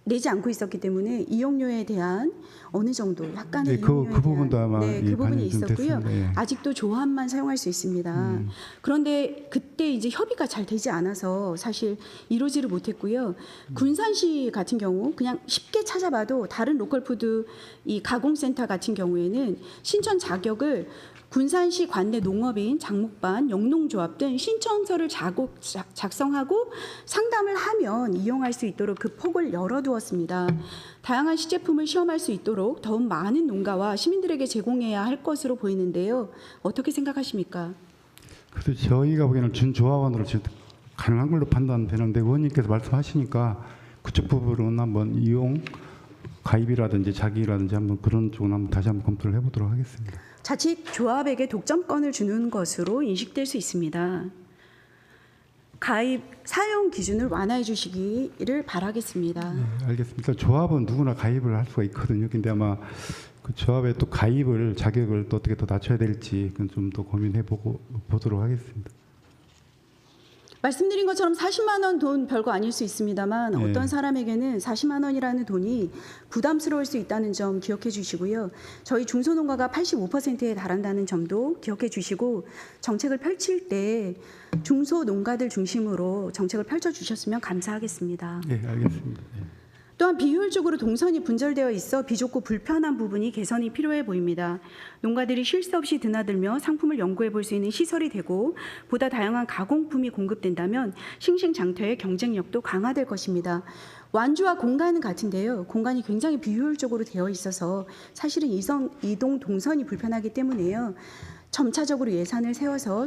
내지 않고 있었기 때문에 이용료에 대한 어느 정도 약간의 네, 그 이용료에 부분도 대한 아마 네, 예, 그 부분이 반영이 좀 있었고요. 됐습니다. 예. 아직도 조합만 사용할 수 있습니다. 그런데 그때 이제 협의가 잘 되지 않아서 사실 이루지를 못했고요. 군산시 같은 경우 그냥 쉽게 찾아봐도 다른 로컬푸드 이 가공센터 같은 경우에는 신청 자격을 군산시 관내 농업인 장목반, 영농조합 등 신청서를 작성하고 상담을 하면 이용할 수 있도록 그 폭을 열어두었습니다. 다양한 시제품을 시험할 수 있도록 더욱 많은 농가와 시민들에게 제공해야 할 것으로 보이는데요. 어떻게 생각하십니까? 그래서 저희가 보기에는 준조합원으로 지금 가능한 걸로 판단되는데 의원님께서 말씀하시니까 그쪽 부분은 한번 이용 가입이라든지 자기라든지 한번 그런 쪽은 한번 다시 한번 검토를 해보도록 하겠습니다. 자칫 조합에게 독점권을 주는 것으로 인식될 수 있습니다. 가입 사용 기준을 완화해 주시기를 바라겠습니다. 네, 알겠습니다. 조합은 누구나 가입을 할 수가 있거든요. 근데 아마 그 조합에 또 가입을 자격을 또 어떻게 더 낮춰야 될지 그건 좀 더 고민해 보도록 하겠습니다. 말씀드린 것처럼 40만 원 돈 별거 아닐 수 있습니다만 네. 어떤 사람에게는 40만 원이라는 돈이 부담스러울 수 있다는 점 기억해 주시고요. 저희 중소농가가 85%에 달한다는 점도 기억해 주시고 정책을 펼칠 때 중소농가들 중심으로 정책을 펼쳐 주셨으면 감사하겠습니다. 네, 알겠습니다. 네. 또한 비효율적으로 동선이 분절되어 있어 비좁고 불편한 부분이 개선이 필요해 보입니다. 농가들이 쉴 새 없이 드나들며 상품을 연구해 볼 수 있는 시설이 되고 보다 다양한 가공품이 공급된다면 싱싱장터의 경쟁력도 강화될 것입니다. 완주와 공간은 같은데요. 공간이 굉장히 비효율적으로 되어 있어서 사실은 이동 동선이 불편하기 때문에요. 점차적으로 예산을 세워서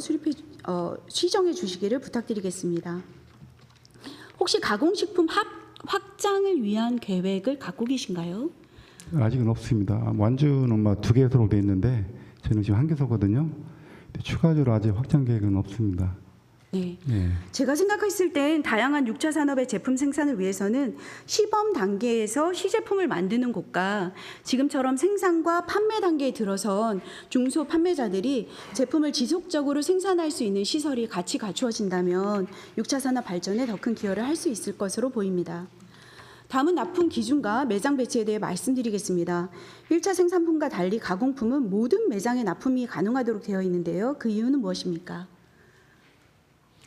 시정해 주시기를 부탁드리겠습니다. 혹시 가공식품 확장을 위한 계획을 갖고 계신가요? 아직은 없습니다. 완주는 뭐 2개소로 돼 있는데 저는 지금 1개소거든요. 추가적으로 아직 확장 계획은 없습니다. 네. 네. 제가 생각했을 땐 다양한 6차 산업의 제품 생산을 위해서는 시범 단계에서 시제품을 만드는 곳과 지금처럼 생산과 판매 단계에 들어선 중소 판매자들이 제품을 지속적으로 생산할 수 있는 시설이 같이 갖추어진다면 6차 산업 발전에 더 큰 기여를 할 수 있을 것으로 보입니다. 다음은 납품 기준과 매장 배치에 대해 말씀드리겠습니다. 1차 생산품과 달리 가공품은 모든 매장에 납품이 가능하도록 되어 있는데요. 그 이유는 무엇입니까?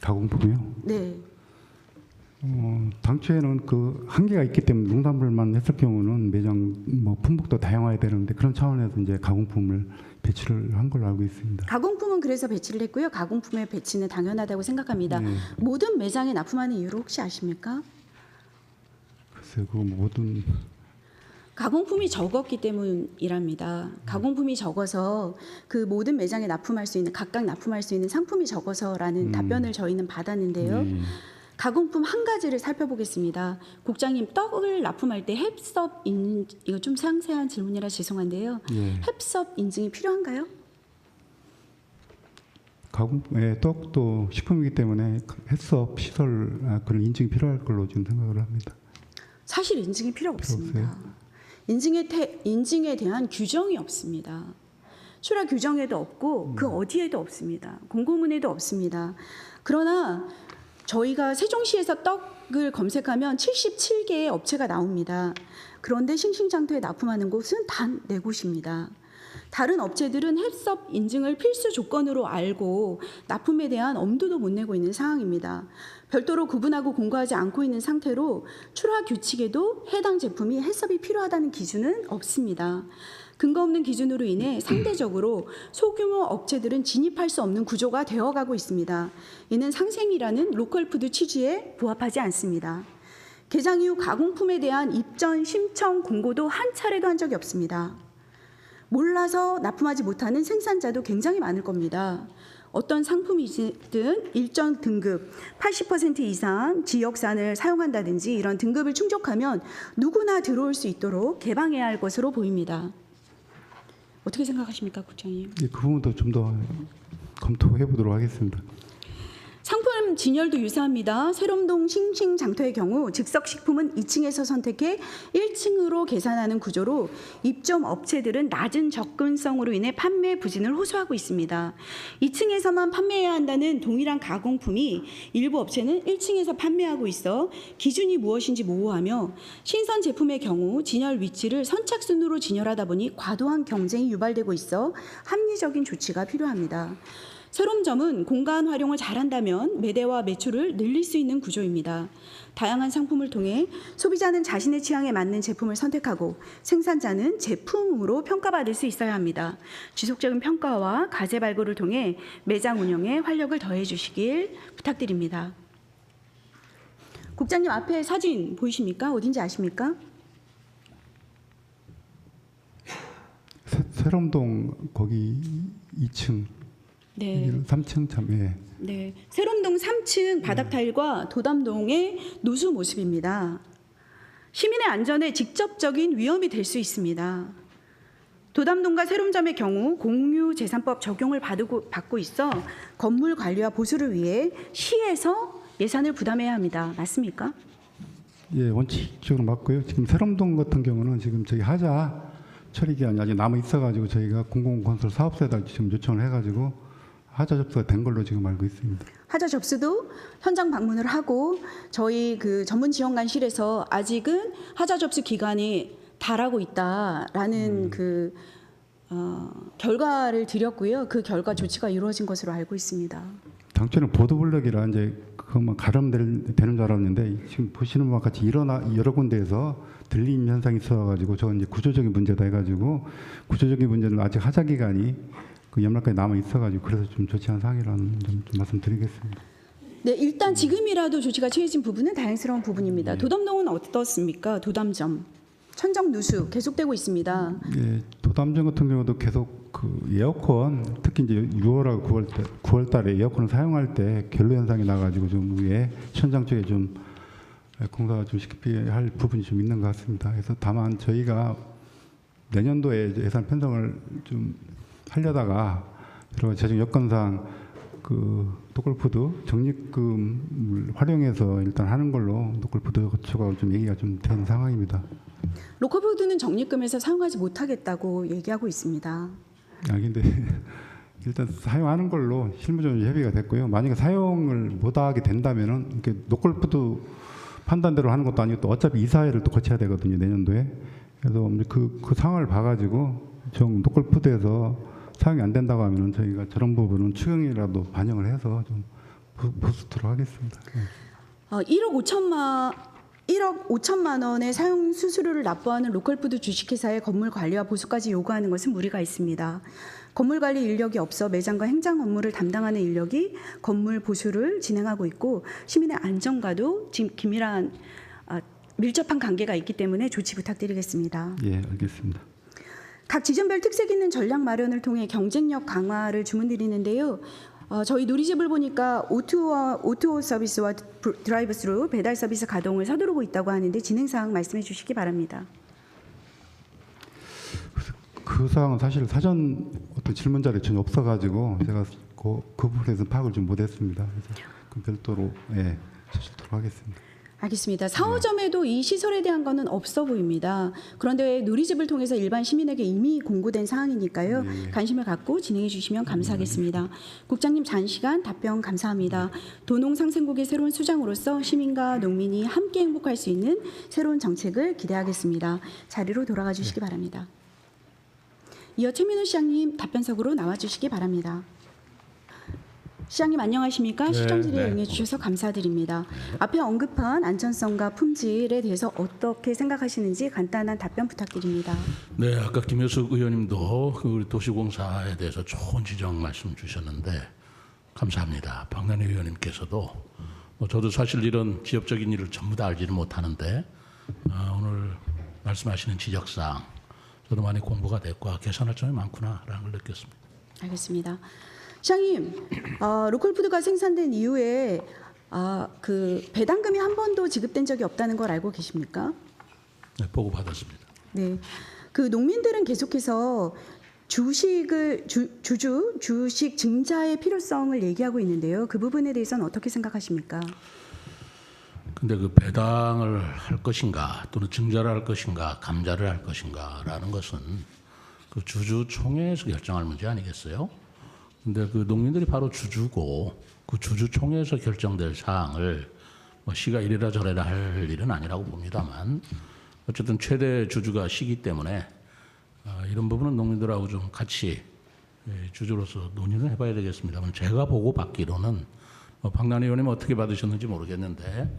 가공품이요? 네. 당초에는 그 한계가 있기 때문에 농산물만 했을 경우는 매장 뭐 품목도 다양화해야 되는데 그런 차원에서 이제 가공품을 배치를 한 걸로 알고 있습니다. 가공품은 그래서 배치를 했고요. 가공품의 배치는 당연하다고 생각합니다. 네. 모든 매장에 납품하는 이유를 혹시 아십니까? 글쎄 그 모든 가공품이 적었기 때문이랍니다. 가공품이 적어서 그 모든 매장에 납품할 수 있는 각각 납품할 수 있는 상품이 적어서라는 답변을 저희는 받았는데요. 네. 가공품 한 가지를 살펴보겠습니다. 국장님 떡을 납품할 때 햅섭 이거 좀 상세한 질문이라 죄송한데요. 예. 햅섭 인증이 필요한가요? 가공품, 떡도 식품이기 때문에 해썹 시설 그런 인증이 필요할 걸로 지금 생각을 합니다. 사실 인증이 필요 없습니다. 없어요? 인증에 대한 규정이 없습니다. 출하 규정에도 없고 그 어디에도 없습니다. 공고문에도 없습니다. 그러나 저희가 세종시에서 떡을 검색하면 77개의 업체가 나옵니다. 그런데 싱싱장터에 납품하는 곳은 단 4곳입니다. 다른 업체들은 햅섭 인증을 필수 조건으로 알고 납품에 대한 엄두도 못 내고 있는 상황입니다. 별도로 구분하고 공고하지 않고 있는 상태로 출하 규칙에도 해당 제품이 햅섭이 필요하다는 기준은 없습니다. 근거 없는 기준으로 인해 상대적으로 소규모 업체들은 진입할 수 없는 구조가 되어가고 있습니다. 이는 상생이라는 로컬푸드 취지에 부합하지 않습니다. 개장 이후 가공품에 대한 입점 신청 공고도 한 차례도 한 적이 없습니다. 몰라서 납품하지 못하는 생산자도 굉장히 많을 겁니다. 어떤 상품이든 일정 등급 80% 이상 지역산을 사용한다든지 이런 등급을 충족하면 누구나 들어올 수 있도록 개방해야 할 것으로 보입니다. 어떻게 생각하십니까, 국장님? 그 부분도 좀 더 검토해 보도록 하겠습니다. 상품 세롬 진열도 유사합니다. 세롬동 싱싱장터의 경우 즉석식품은 2층에서 선택해 1층으로 계산하는 구조로 입점 업체들은 낮은 접근성으로 인해 판매 부진을 호소하고 있습니다. 2층에서만 판매해야 한다는 동일한 가공품이 일부 업체는 1층에서 판매하고 있어 기준이 무엇인지 모호하며 신선 제품의 경우 진열 위치를 선착순으로 진열하다 보니 과도한 경쟁이 유발되고 있어 합리적인 조치가 필요합니다. 세롬점은 공간 활용을 잘한다면 매대와 매출을 늘릴 수 있는 구조입니다. 다양한 상품을 통해 소비자는 자신의 취향에 맞는 제품을 선택하고 생산자는 제품으로 평가받을 수 있어야 합니다. 지속적인 평가와 가제 발굴을 통해 매장 운영에 활력을 더해 주시길 부탁드립니다. 국장님 앞에 사진 보이십니까? 어딘지 아십니까? 세롬동 거기 2층, 네. 3층 참 예. 네, 세롬동 3층 바닥 타일과 도담동의 노수 모습입니다. 시민의 안전에 직접적인 위험이 될 수 있습니다. 도담동과 세롬점의 경우 공유재산법 적용을 받고 있어 건물 관리와 보수를 위해 시에서 예산을 부담해야 합니다. 맞습니까? 예, 원칙적으로 맞고요. 지금 세롬동 같은 경우는 지금 저희 하자 처리 기한이 아직 남아 있어가지고 저희가 공공건설 사업소에다 지금 요청을 해가지고 하자 접수가 된 걸로 지금 알고 있습니다. 하자 접수도 현장 방문을 하고 저희 그 전문 지원관실에서 아직은 하자 접수 기간이 달하고 있다라는 결과를 드렸고요. 그 결과 조치가 이루어진 것으로 알고 있습니다. 당초에는 보도블럭이라 이제 그것만 가름되는 줄 알았는데 지금 보시는 바와 같이 여러 군데에서 들림 현상이 있어가지고 저건 이제 구조적인 문제다 해가지고 구조적인 문제는 아직 하자 기간이 그 연말까지 남아 있어가지고 그래서 좀 조치한 사항이라는 점 좀 말씀드리겠습니다. 네, 일단 지금이라도 조치가 취해진 부분은 다행스러운 부분입니다. 도담동은 어떻습니까? 도담점 천정 누수 계속되고 있습니다. 예, 도담점 같은 경우도 계속 그 에어컨 특히 이제 6월하고 9월달에 에어컨을 사용할 때 결로 현상이 나가지고 좀 위에 천장 쪽에 좀 공사가 좀 시급할 부분이 좀 있는 것 같습니다. 그래서 다만 저희가 내년도에 예산 편성을 좀 하려다가 여러 가지 재정 여건상 그 노골푸드 적립금을 활용해서 일단 하는 걸로 노골푸드 거쳐가 좀 얘기가 좀 된 상황입니다. 로컬푸드는 적립금에서 사용하지 못하겠다고 얘기하고 있습니다. 아 근데 일단 사용하는 걸로 실무적으로 협의가 됐고요. 만약에 사용을 못하게 된다면은 이렇게 노골푸드 판단대로 하는 것도 아니고 또 어차피 이사회를 또 거쳐야 되거든요 내년도에. 그래서 그 상황을 봐가지고 좀 노골푸드에서 사용이 안 된다고 하면은 저희가 저런 부분은 추경이라도 반영을 해서 좀 보수토록 하겠습니다. 1억 5천만 원의 사용 수수료를 납부하는 로컬푸드 주식회사의 건물 관리와 보수까지 요구하는 것은 무리가 있습니다. 건물 관리 인력이 없어 매장과 행정 업무를 담당하는 인력이 건물 보수를 진행하고 있고 시민의 안전과도 지금 긴밀한 밀접한 관계가 있기 때문에 조치 부탁드리겠습니다. 예, 알겠습니다. 각 지점별 특색 있는 전략 마련을 통해 경쟁력 강화를 주문드리는데요. 저희 누리집을 보니까 O2O 서비스와 드라이브스루 배달 서비스 가동을 서두르고 있다고 하는데 진행 사항 말씀해 주시기 바랍니다. 그 사항은 사실 사전 어떤 질문 자료에 전혀 없어가지고 제가 그 부분에서 파악을 좀 못했습니다. 그래서 그 별도로 제출토록 하겠습니다. 알겠습니다. 4호점에도 이 시설에 대한 거는 없어 보입니다. 그런데 누리집을 통해서 일반 시민에게 이미 공고된 사항이니까요. 관심을 갖고 진행해 주시면 감사하겠습니다. 국장님 장시간 답변 감사합니다. 도농상생국의 새로운 수장으로서 시민과 농민이 함께 행복할 수 있는 새로운 정책을 기대하겠습니다. 자리로 돌아가 주시기 바랍니다. 이어 최민우 시장님 답변석으로 나와 주시기 바랍니다. 시장님 안녕하십니까? 시정질의에 응해 주셔서 감사드립니다. 앞에 언급한 안전성과 품질에 대해서 어떻게 생각하시는지 간단한 답변 부탁드립니다. 네, 아까 김효숙 의원님도 우리 도시공사에 대해서 좋은 지적 말씀 주셨는데 감사합니다. 박난희 의원님께서도 저도 사실 이런 지역적인 일을 전부 다 알지는 못하는데 오늘 말씀하시는 지적사항 저도 많이 공부가 됐고 개선할 점이 많구나라는 걸 느꼈습니다. 알겠습니다. 시장님, 로컬푸드가 생산된 이후에 그 배당금이 한 번도 지급된 적이 없다는 걸 알고 계십니까? 네, 보고 받았습니다. 네, 그 농민들은 계속해서 주식 증자의 필요성을 얘기하고 있는데요. 그 부분에 대해서는 어떻게 생각하십니까? 근데 그 배당을 할 것인가 또는 증자를 할 것인가 감자를 할 것인가라는 것은 그 주주총회에서 결정할 문제 아니겠어요? 근데 그 농민들이 바로 주주고 그 주주총회에서 결정될 사항을 뭐 시가 이래라 저래라 할 일은 아니라고 봅니다만 어쨌든 최대 주주가 시기 때문에 이런 부분은 농민들하고 좀 같이 주주로서 논의를 해봐야 되겠습니다만 제가 보고 받기로는 박난희 의원님 어떻게 받으셨는지 모르겠는데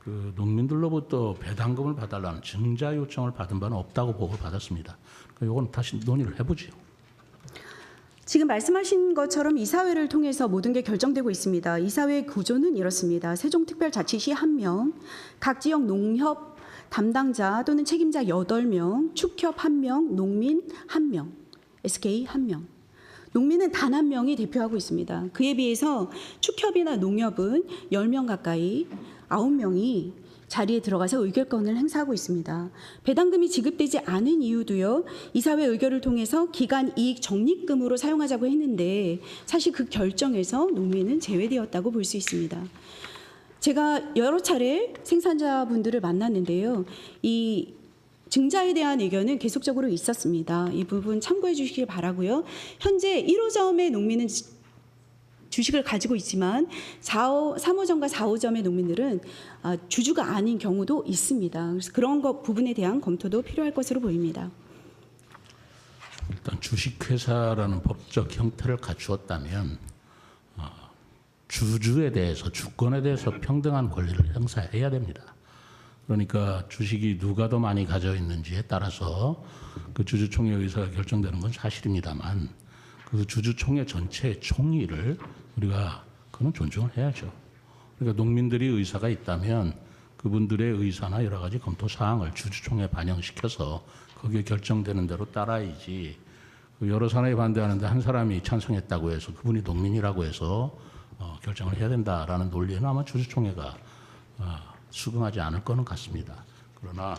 그 농민들로부터 배당금을 받달라는 증자 요청을 받은 바는 없다고 보고 받았습니다. 그러니까 이건 다시 논의를 해보죠. 지금 말씀하신 것처럼 이사회를 통해서 모든 게 결정되고 있습니다. 이사회 구조는 이렇습니다. 세종특별자치시 1명, 각 지역 농협 담당자 또는 책임자 8명, 축협 1명, 농민 1명, SK 1명. 농민은 단 1명이 대표하고 있습니다. 그에 비해서 축협이나 농협은 10명 가까이 9명이 자리에 들어가서 의결권을 행사하고 있습니다. 배당금이 지급되지 않은 이유도요. 이사회 의결을 통해서 기간 이익 적립금으로 사용하자고 했는데 사실 그 결정에서 농민은 제외되었다고 볼 수 있습니다. 제가 여러 차례 생산자분들을 만났는데요. 이 증자에 대한 의견은 계속적으로 있었습니다. 이 부분 참고해 주시길 바라고요. 현재 1호점의 농민은 주식을 가지고 있지만 3호점과 4호점의 농민들은 주주가 아닌 경우도 있습니다. 그래서 그런 것 부분에 대한 검토도 필요할 것으로 보입니다. 일단 주식회사라는 법적 형태를 갖추었다면 주주에 대해서 주권에 대해서 평등한 권리를 행사해야 됩니다. 그러니까 주식이 누가 더 많이 가져 있는지에 따라서 그 주주총회 의사가 결정되는 건 사실입니다만 그 주주총회 전체의 총의를 우리가 그건 존중을 해야죠. 그러니까 농민들이 의사가 있다면 그분들의 의사나 여러 가지 검토 사항을 주주총회에 반영시켜서 거기에 결정되는 대로 따라야지 여러 사람이 반대하는데 한 사람이 찬성했다고 해서 그분이 농민이라고 해서 결정을 해야 된다라는 논리는 아마 주주총회가 수긍하지 않을 거는 같습니다. 그러나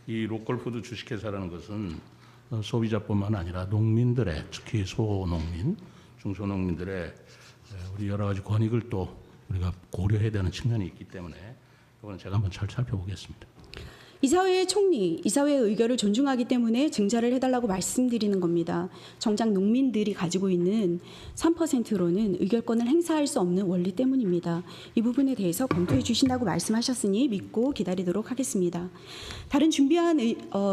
이 로컬푸드 주식회사라는 것은 소비자뿐만 아니라 농민들의 특히 소농민, 중소농민들의 우리 여러 가지 권익을 또 우리가 고려해야 되는 측면이 있기 때문에 이거는 제가 한번 잘 살펴보겠습니다. 이사회의 총리, 이사회의 의결을 존중하기 때문에 증자를 해달라고 말씀드리는 겁니다. 정작 농민들이 가지고 있는 3%로는 의결권을 행사할 수 없는 원리 때문입니다. 이 부분에 대해서 검토해 주신다고 말씀하셨으니 믿고 기다리도록 하겠습니다. 다른 준비한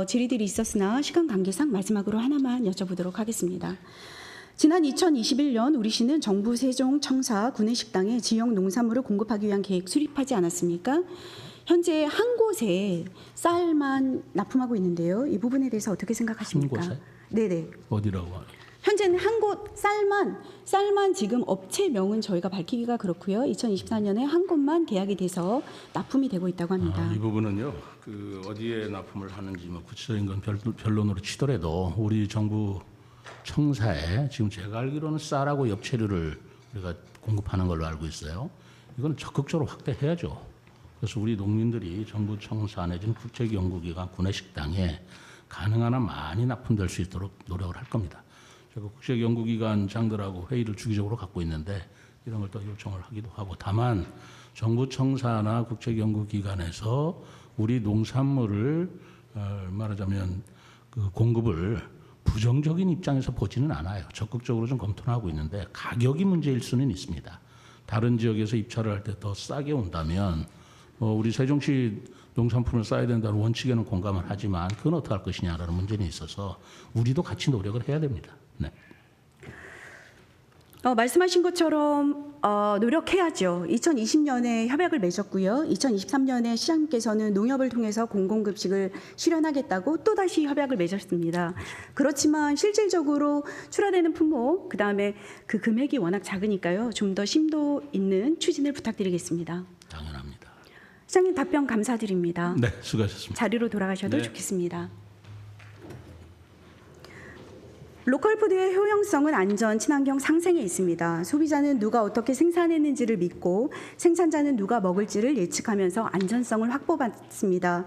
질의들이 있었으나 시간 관계상 마지막으로 하나만 여쭤보도록 하겠습니다. 지난 2021년 우리 시는 정부 세종청사 구내식당에 지역 농산물을 공급하기 위한 계획 수립하지 않았습니까? 현재 한 곳에 쌀만 납품하고 있는데요. 이 부분에 대해서 어떻게 생각하십니까? 한 곳에? 네네. 어디라고 하죠? 현재는 한 곳 쌀만 지금 업체명은 저희가 밝히기가 그렇고요. 2024년에 한 곳만 계약이 돼서 납품이 되고 있다고 합니다. 이 부분은요. 그 어디에 납품을 하는지 뭐 구체적인 건 변론으로 치더라도 우리 정부 청사에 지금 제가 알기로는 쌀하고 엽채류를 우리가 공급하는 걸로 알고 있어요. 이건 적극적으로 확대해야죠. 그래서 우리 농민들이 정부 청사 내지는 국책연구기관 구내식당에 가능한 한 많이 납품될 수 있도록 노력을 할 겁니다. 제가 국책연구기관 장들하고 회의를 주기적으로 갖고 있는데 이런 걸 또 요청을 하기도 하고 다만 정부 청사나 국책연구기관에서 우리 농산물을 말하자면 그 공급을 부정적인 입장에서 보지는 않아요. 적극적으로 좀 검토를 하고 있는데 가격이 문제일 수는 있습니다. 다른 지역에서 입찰을 할 때 더 싸게 온다면 우리 세종시 농산품을 싸야 된다는 원칙에는 공감을 하지만 그건 어떻게 할 것이냐라는 문제는 있어서 우리도 같이 노력을 해야 됩니다. 네. 말씀하신 것처럼 노력해야죠. 2020년에 협약을 맺었고요. 2023년에 시장님께서는 농협을 통해서 공공급식을 실현하겠다고 또다시 협약을 맺었습니다. 그렇지만 실질적으로 출하되는 품목, 그다음에 그 금액이 워낙 작으니까요. 좀 더 심도 있는 추진을 부탁드리겠습니다. 당연합니다. 시장님 답변 감사드립니다. 네, 수고하셨습니다. 자리로 돌아가셔도 네. 좋겠습니다. 로컬푸드의 효용성은 안전, 친환경 상생에 있습니다. 소비자는 누가 어떻게 생산했는지를 믿고 생산자는 누가 먹을지를 예측하면서 안전성을 확보받습니다.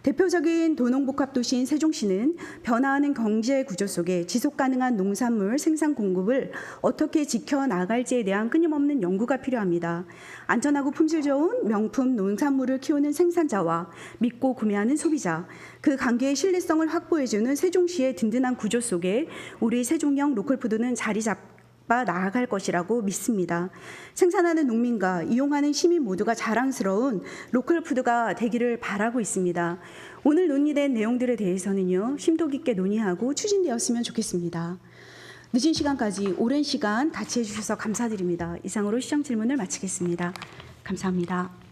대표적인 도농복합도시인 세종시는 변화하는 경제 구조 속에 지속 가능한 농산물 생산 공급을 어떻게 지켜나갈지에 대한 끊임없는 연구가 필요합니다. 안전하고 품질 좋은 명품 농산물을 키우는 생산자와 믿고 구매하는 소비자, 그 관계의 신뢰성을 확보해주는 세종시의 든든한 구조 속에 우리 세종형 로컬푸드는 자리 잡고 나아갈 것이라고 믿습니다. 생산하는 농민과 이용하는 시민 모두가 자랑스러운 로컬푸드가 되기를 바라고 있습니다. 오늘 논의된 내용들에 대해서는요, 심도 깊게 논의하고 추진되었으면 좋겠습니다. 늦은 시간까지 오랜 시간 같이 해주셔서 감사드립니다. 이상으로 시정 질문을 마치겠습니다. 감사합니다.